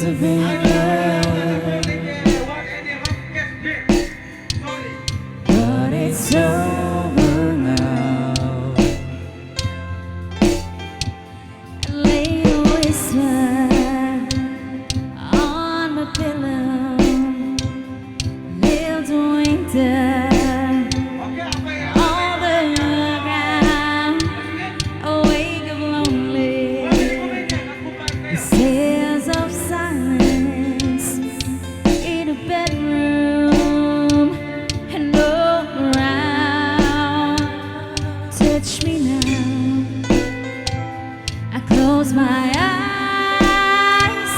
have been love, but it's over now. Lay a whisper on my pillow, little winter. Tears of silence in a bedroom and all around. Touch me now. I close my eyes,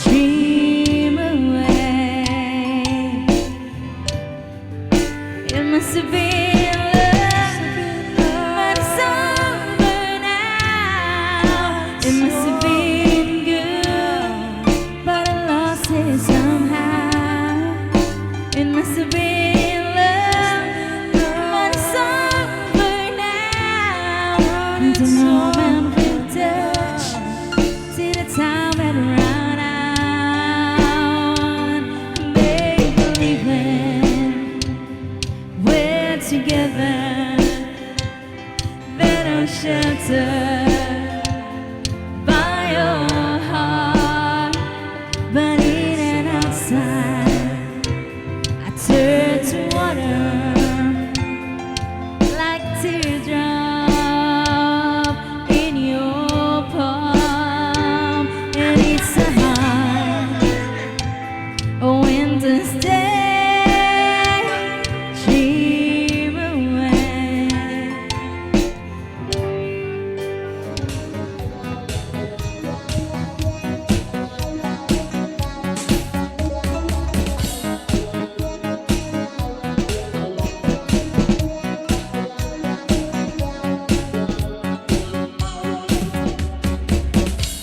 dream away. It must have been love, but it's over now. It must have been somehow. It must have been love, but it's over now. And the moment we touch, see the time had run out. Make believing we're together, then I'll shelter by your heart. But in and outside, I turn to water like teardrop in your palm. And it's a hard winter's day, dream away.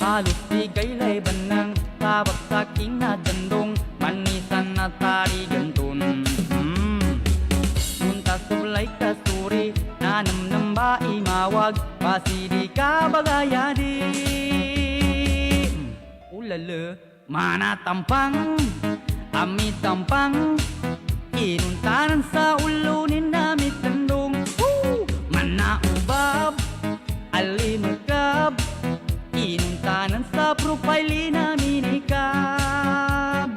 Halos di kayla'y banang kabagsaking na dandong manisan na tari gantun. Punta sulay kasuri nanam ba imawag pasidi ka bagayadi. Ulala mana tampang amit tampang inuntanan sa ulunin namit dandong. Mana ubab alimagkab inuntanan sa profile namin ikab.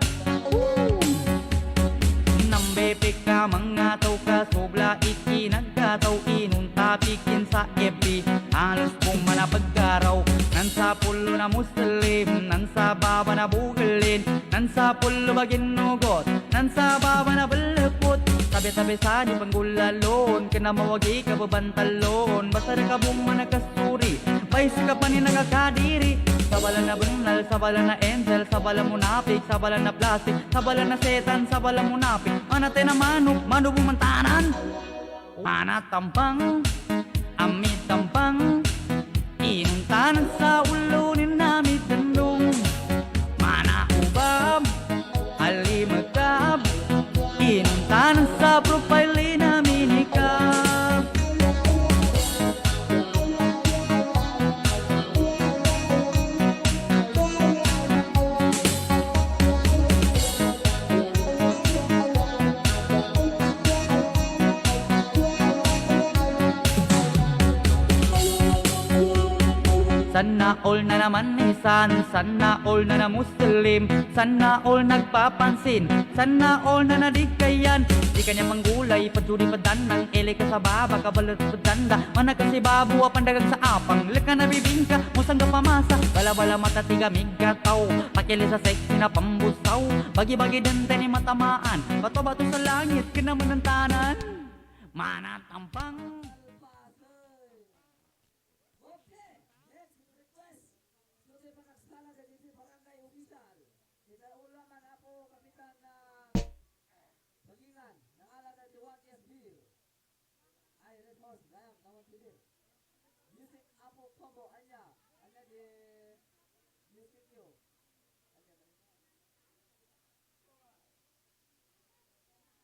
Nambepe ka mga tao ka sobla ikinagkataw inuntapikin sa FB. Halos kong manapagkaraw nan sa pulo na muslim, nan sa baba na bugalin, nan sa pulo baginugot, nan sa baba na balapot. Tabi-tabi sa di panggulalon, kena mawagi ka babantalon. Basta na kabong managkasuri, bayis ka pa ni nagkakadiri. Sabala na bunal, sabala na angel, sabala munapik, sabala na plastic, sabala na setan, sabala munapik. Manate na manok, mano bumantanan. Mana tampang, amit tampang, inuntanan sa ulunin namit dandong. Mana ubab, alimagkab, inuntanan sa profile namin ikab. Sana all na naman isan, sana all na muslim, sana all nagpapansin, sana all na nadikayan. Di kanya manggulay, padjuri padanang, ele ka sa baba, kabalat padanda. Mana kasi babu, pandagang sa apang, lika na bibingka, musang ka pamasa. Bala-bala mata tiga migataw, pakili sa sexy na pambusaw. Bagi-bagi dante ni matamaan, bato-bato sa langit, kinamanantanan. Mana tampang. Music Apple Combo Anya di